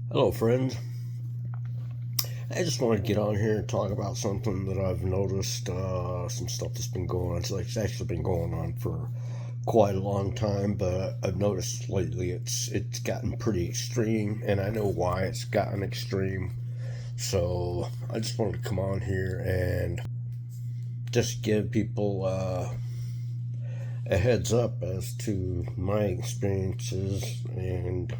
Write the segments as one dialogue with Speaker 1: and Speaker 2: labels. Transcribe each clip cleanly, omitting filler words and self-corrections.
Speaker 1: Hello, friends. I just want to get on here and talk about something that I've noticed, some stuff that's been going on. It's actually been going on for quite a long time, but I've noticed lately it's gotten pretty extreme, and I know why it's gotten extreme. So I just wanted to come on here and just give people a heads up as to my experiences and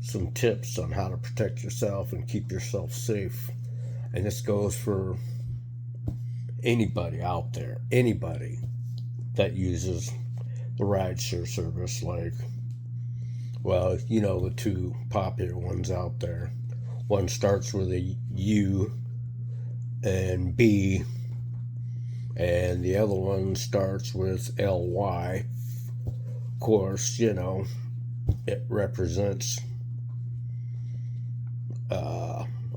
Speaker 1: some tips on how to protect yourself and keep yourself safe. And this goes for anybody out there, anybody that uses the rideshare service. Like, well, you know, the two popular ones out there. One starts with a U and B, and the other one starts with LY. Of course, you know, it represents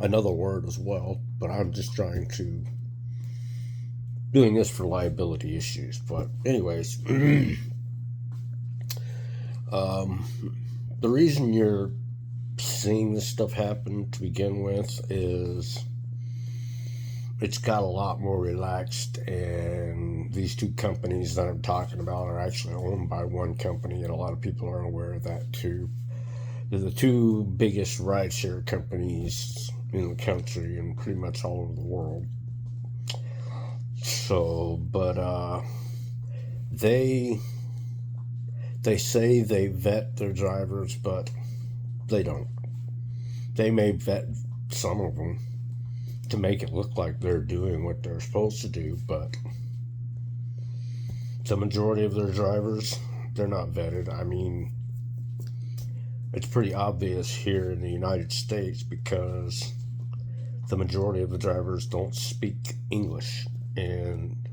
Speaker 1: another word as well, but I'm just trying to doing this for liability issues. But anyways, the reason you're seeing this stuff happen to begin with is it's got a lot more relaxed, and these two companies that I'm talking about are actually owned by one company, and a lot of people aren't aware of that too. They're the two biggest rideshare companies in the country and pretty much all over the world. So, but they say they vet their drivers, but they don't. They may vet some of them to make it look like they're doing what they're supposed to do, but the majority of their drivers, they're not vetted. I mean, it's pretty obvious here in the United States because the majority of the drivers don't speak English, and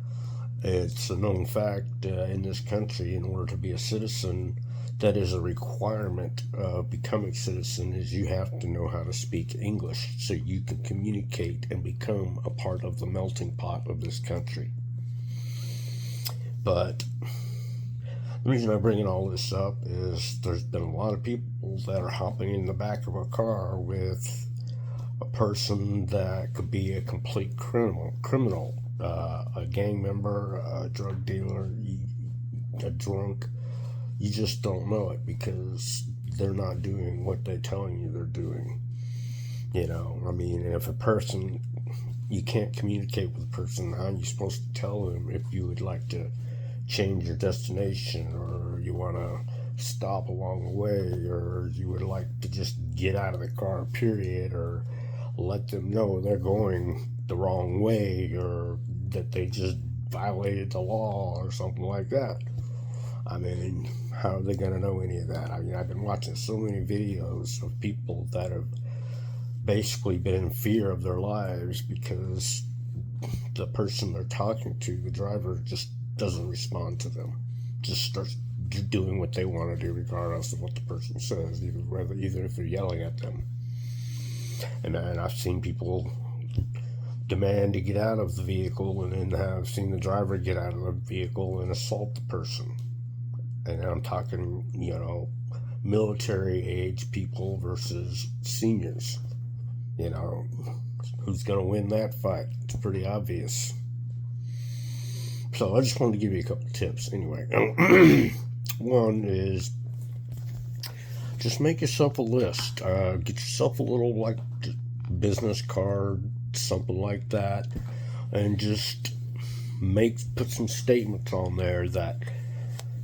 Speaker 1: it's a known fact in this country. In order to be a citizen, that is a requirement of becoming a citizen, is you have to know how to speak English so you can communicate and become a part of the melting pot of this country. But the reason I'm bringing all this up is there's been a lot of people that are hopping in the back of a car with a person that could be a complete criminal, a gang member, a drug dealer, a drunk. You just don't know it because they're not doing what they're telling you they're doing. You know, I mean, if a person, you can't communicate with a person, how are you supposed to tell them if you would like to change your destination, or you want to stop along the way, or you would like to just get out of the car, period, or let them know they're going the wrong way, or that they just violated the law or something like that. I mean, how are they going to know any of that? I mean, I've been watching so many videos of people that have basically been in fear of their lives because the person they're talking to, the driver, just doesn't respond to them. Just starts doing what they want to do regardless of what the person says, either if they're yelling at them. And I've seen people demand to get out of the vehicle, and then I've seen the driver get out of the vehicle and assault the person. And I'm talking, you know, military age people versus seniors. You know, who's going to win that fight? It's pretty obvious. So I just wanted to give you a couple tips anyway. One is just make yourself a list. Get yourself a little, like, business card, something like that, and just put some statements on there that,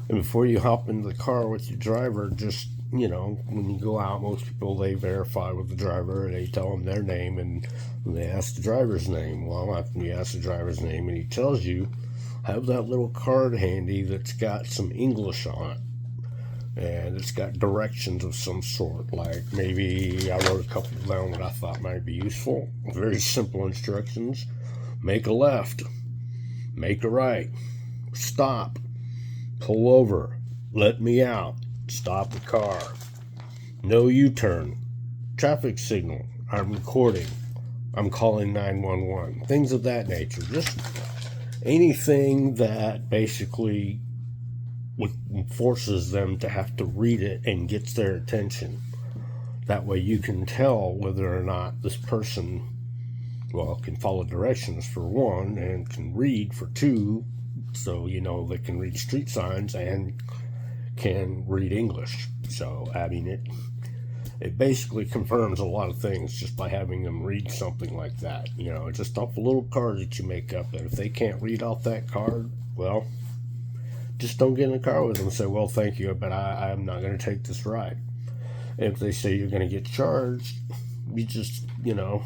Speaker 1: and before you hop into the car with your driver, just, you know, when you go out, most people, they verify with the driver, and they tell them their name, and they ask the driver's name. Well, after you ask the driver's name and he tells you, have that little card handy that's got some English on it, and it's got directions of some sort. Like, maybe I wrote a couple down that I thought might be useful. Very simple instructions. Make a left, make a right, stop, pull over, let me out, stop the car, no U-turn, traffic signal, I'm recording, I'm calling 911, things of that nature. Just anything that basically forces them to have to read it and gets their attention That way you can tell whether or not this person, well, can follow directions for one, and can read for two, so you know they can read street signs and can read English. So, I mean, it basically confirms a lot of things just by having them read something like that. You know, just off a little card that you make up. And if they can't read off that card, well, just don't get in the car with them and say, well, thank you, but I'm not going to take this ride. If they say you're going to get charged, you just, you know,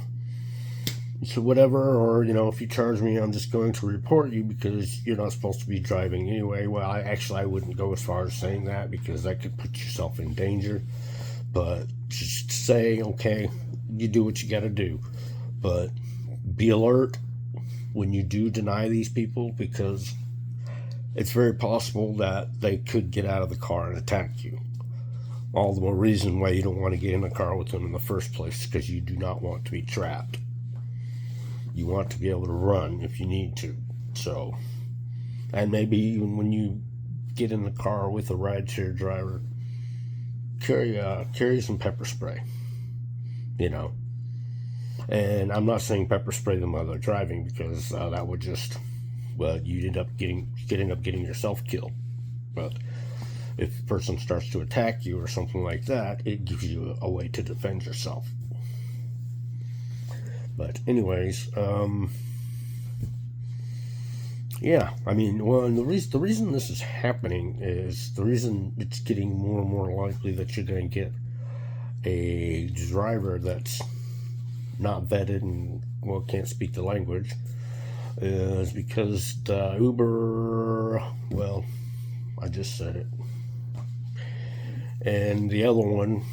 Speaker 1: so whatever, or, you know, if you charge me, I'm just going to report you because you're not supposed to be driving anyway. Well, I wouldn't go as far as saying that because that could put yourself in danger. But just say, okay, you do what you got to do. But be alert when you do deny these people, because it's very possible that they could get out of the car and attack you. All the more reason why you don't want to get in the car with them in the first place, because you do not want to be trapped. You want to be able to run if you need to. So, and maybe even when you get in the car with a rideshare driver, carry some pepper spray, you know. And I'm not saying pepper spray them while they're driving, because that would just, well, you'd end up getting yourself killed. But if a person starts to attack you or something like that, it gives you a way to defend yourself. But anyways, yeah, I mean, well, and the reason this is happening is, the reason it's getting more and more likely that you're going to get a driver that's not vetted and, well, can't speak the language, is because the Uber, well, I just said it, and the other one,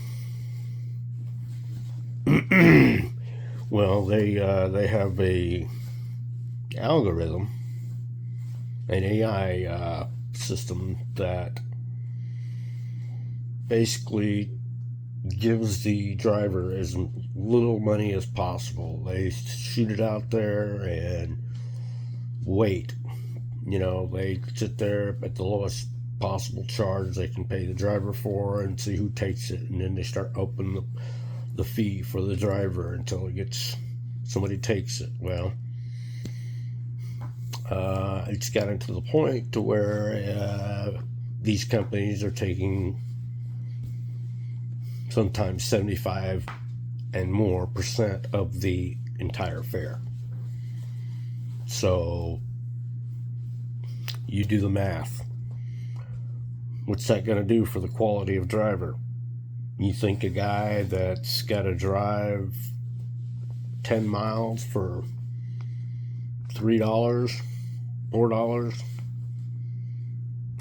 Speaker 1: well, they have a algorithm, an AI system that basically gives the driver as little money as possible. They shoot it out there and wait. You know, they sit there at the lowest possible charge they can pay the driver for and see who takes it, and then they start opening the fee for the driver until somebody takes it. Well, it's gotten to the point to where these companies are taking sometimes 75 and more % of the entire fare. So you do the math. What's that going to do for the quality of driver? You think a guy that's got to drive 10 miles for $3, $4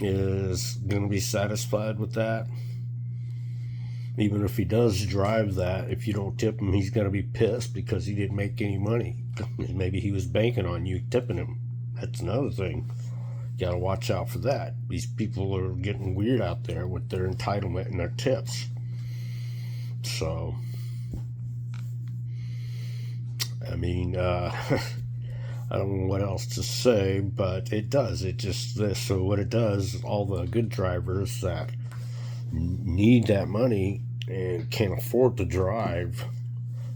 Speaker 1: is going to be satisfied with that? Even if he does drive that, if you don't tip him, he's going to be pissed because he didn't make any money. Maybe he was banking on you tipping him. That's another thing. You got to watch out for that. These people are getting weird out there with their entitlement and their tips. So, I mean, I don't know what else to say, but it does. It just this. So what it does, all the good drivers that need that money and can't afford to drive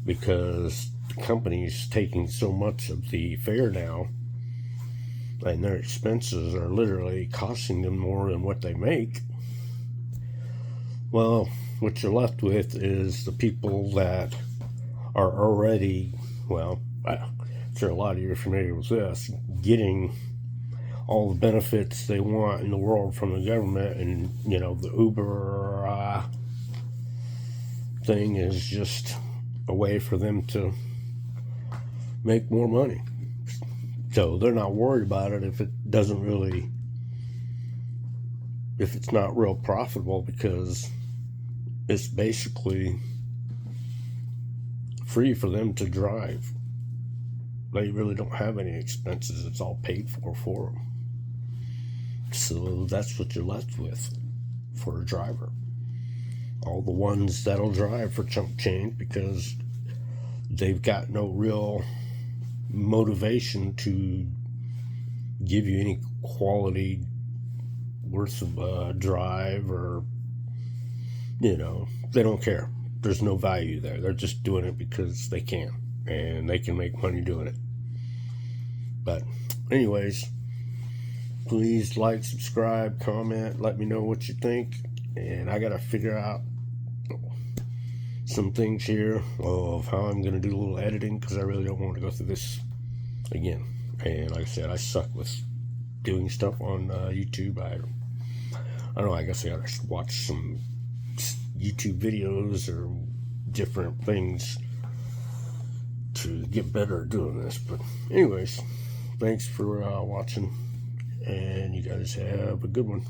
Speaker 1: because the company's taking so much of the fare now, and their expenses are literally costing them more than what they make. Well, what you're left with is the people that are already, well, I'm sure a lot of you are familiar with this, getting all the benefits they want in the world from the government, and, you know, the Uber thing is just a way for them to make more money. So they're not worried about it if it's not real profitable, because it's basically free for them to drive. They really don't have any expenses. It's all paid for them. So that's what you're left with for a driver. All the ones that'll drive for chump change because they've got no real motivation to give you any quality worth of drive, or, you know, they don't care. there's no value there. They're just doing it because they can, and they can make money doing it. But anyways, please like, subscribe, comment, let me know what you think. And I gotta figure out some things here of how I'm gonna do a little editing, because I really don't want to go through this again. And like I said, I suck with doing stuff on YouTube. I don't know, I guess I gotta watch some YouTube videos or different things to get better at doing this. But anyways, thanks for watching, and you guys have a good one.